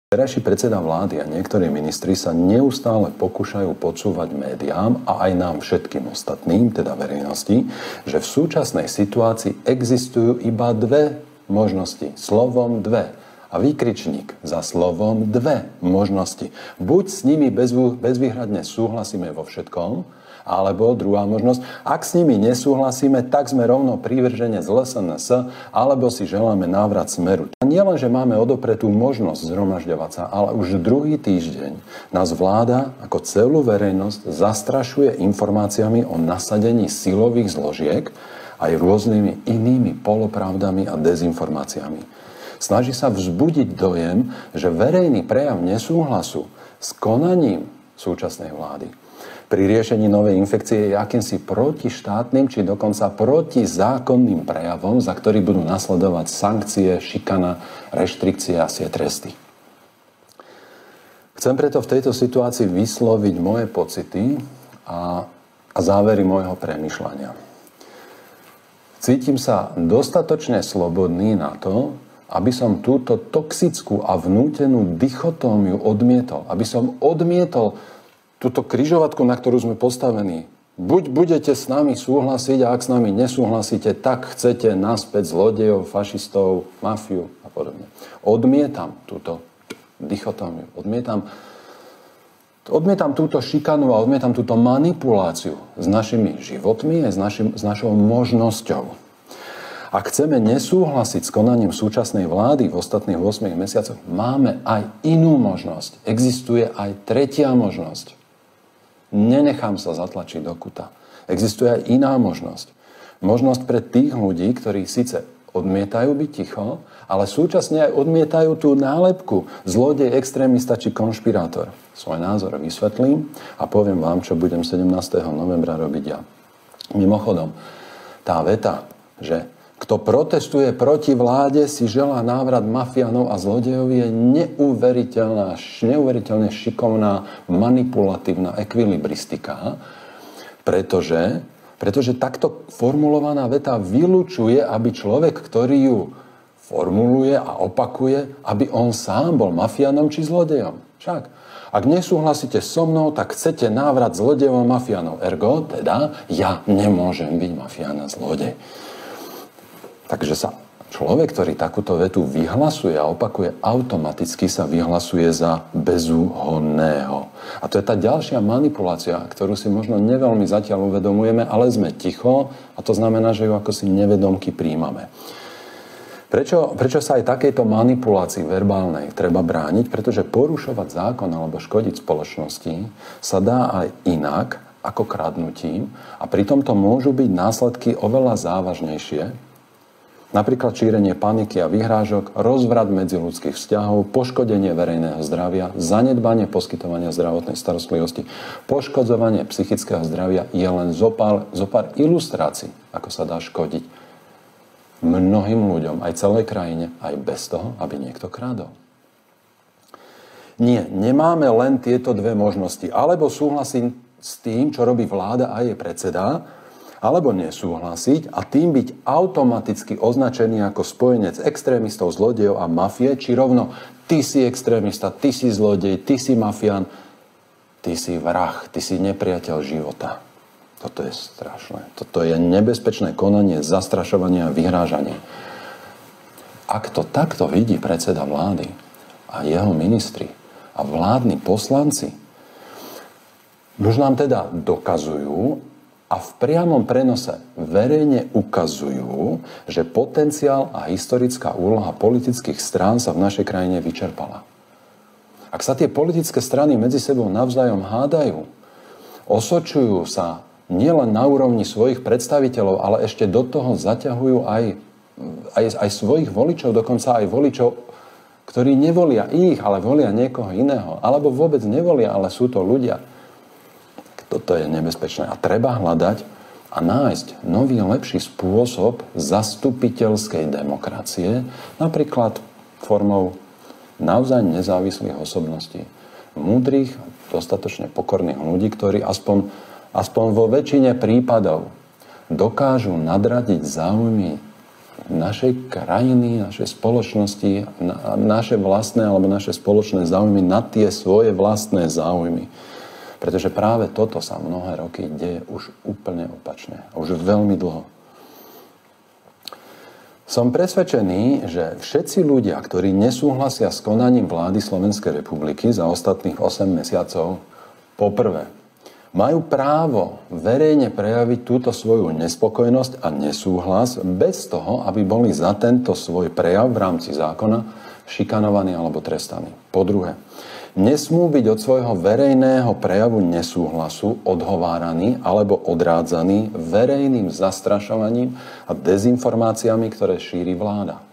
Terajší predseda vlády a niektorí ministri sa neustále pokúšajú podsúvať médiám a aj nám všetkým ostatným, teda verejnosti, že v súčasnej situácii existujú iba dve možnosti. Slovom dve. A výkričník za slovom dve možnosti. Buď s nimi bezvýhradne súhlasíme vo všetkom, alebo druhá možnosť, ak s nimi nesúhlasíme, tak sme rovno prívržene z LSNS, alebo si želáme návrat Smeru. A nie len, že máme odopretú možnosť zhromažďovať sa, ale už druhý týždeň nás vláda ako celú verejnosť zastrašuje informáciami o nasadení silových zložiek aj rôznymi inými polopravdami a dezinformáciami. Snaží sa vzbudiť dojem, že verejný prejav nesúhlasu s konaním súčasnej vlády pri riešení novej infekcie je akýmsi protištátnym či dokonca protizákonným prejavom, za ktorý budú nasledovať sankcie, šikana, reštrikcie a tresty. Chcem preto v tejto situácii vysloviť moje pocity a závery môjho premýšľania. Cítim sa dostatočne slobodný na to, aby som túto toxickú a vnútenú dichotómiu odmietol. Aby som odmietol túto križovatku, na ktorú sme postavení. Buď budete s nami súhlasiť a ak s nami nesúhlasíte, tak chcete naspäť zlodejov, fašistov, mafiu a podobne. Odmietam túto dichotómiu. Odmietam túto šikanu a odmietam túto manipuláciu s našimi životmi a s našou možnosťou. Ak chceme nesúhlasiť s konaním súčasnej vlády v ostatných 8 mesiacoch, máme aj inú možnosť. Existuje aj tretia možnosť. Nenechám sa zatlačiť do kuta. Existuje aj iná možnosť. Možnosť pre tých ľudí, ktorí síce odmietajú byť ticho, ale súčasne aj odmietajú tú nálepku zlodej, extrémista či konšpirátor. Svoj názor vysvetlím a poviem vám, čo budem 17. novembra robiť ja. Mimochodom, tá veta, že kto protestuje proti vláde, si želá návrat mafiánov a zlodejov, je neuveriteľne šikovná, manipulatívna ekvilibristika, pretože takto formulovaná veta vylučuje, aby človek, ktorý ju formuluje a opakuje, aby on sám bol mafiánom či zlodejom. Však, ak nesúhlasíte so mnou, tak chcete návrat zlodejov a mafiánov. Ergo, teda, ja nemôžem byť mafián a zlodej. Takže sa človek, ktorý takúto vetu vyhlasuje a opakuje, automaticky sa vyhlasuje za bezúhonného. A to je tá ďalšia manipulácia, ktorú si možno neveľmi zatiaľ uvedomujeme, ale sme ticho a to znamená, že ju ako si nevedomky príjmame. Prečo sa aj takejto manipulácii verbálnej treba brániť? Pretože porušovať zákon alebo škodiť spoločnosti sa dá aj inak ako kradnutím a pritom to môžu byť následky oveľa závažnejšie. Napríklad šírenie paniky a vyhrážok, rozvrat medziľudských vzťahov, poškodenie verejného zdravia, zanedbanie poskytovania zdravotnej starostlivosti, poškodzovanie psychického zdravia je len zopár ilustrácií, ako sa dá škodiť mnohým ľuďom, aj celej krajine, aj bez toho, aby niekto krádol. Nie, nemáme len tieto dve možnosti. Alebo súhlasím s tým, čo robí vláda a jej predseda, alebo nesúhlasiť a tým byť automaticky označený ako spojenec extrémistov, zlodejov a mafie, či rovno ty si extrémista, ty si zlodej, ty si mafián, ty si vrah, ty si nepriateľ života. Toto je strašné. Toto je nebezpečné konanie, zastrašovanie a vyhrážanie. Ak to takto vidí predseda vlády a jeho ministri a vládni poslanci, už nám teda dokazujú, a v priamom prenose verejne ukazujú, že potenciál a historická úloha politických strán sa v našej krajine vyčerpala. Ak sa tie politické strany medzi sebou navzájom hádajú, osočujú sa nielen na úrovni svojich predstaviteľov, ale ešte do toho zaťahujú aj svojich voličov, dokonca aj voličov, ktorí nevolia ich, ale volia niekoho iného. Alebo vôbec nevolia, ale sú to ľudia. Toto je nebezpečné a treba hľadať a nájsť nový, lepší spôsob zastupiteľskej demokracie, napríklad formou naozaj nezávislých osobností, múdrych, dostatočne pokorných ľudí, ktorí aspoň vo väčšine prípadov dokážu nadradiť záujmy našej krajiny, našej spoločnosti, naše vlastné alebo naše spoločné záujmy nad tie svoje vlastné záujmy. Pretože práve toto sa mnohé roky deje už úplne opačne. Už veľmi dlho. Som presvedčený, že všetci ľudia, ktorí nesúhlasia s konaním vlády Slovenskej republiky za ostatných 8 mesiacov, poprvé, majú právo verejne prejaviť túto svoju nespokojnosť a nesúhlas bez toho, aby boli za tento svoj prejav v rámci zákona šikanovaní alebo trestaní. Po druhé, nesmú byť od svojho verejného prejavu nesúhlasu odhováraní alebo odrádzaní verejným zastrašovaním a dezinformáciami, ktoré šíri vláda.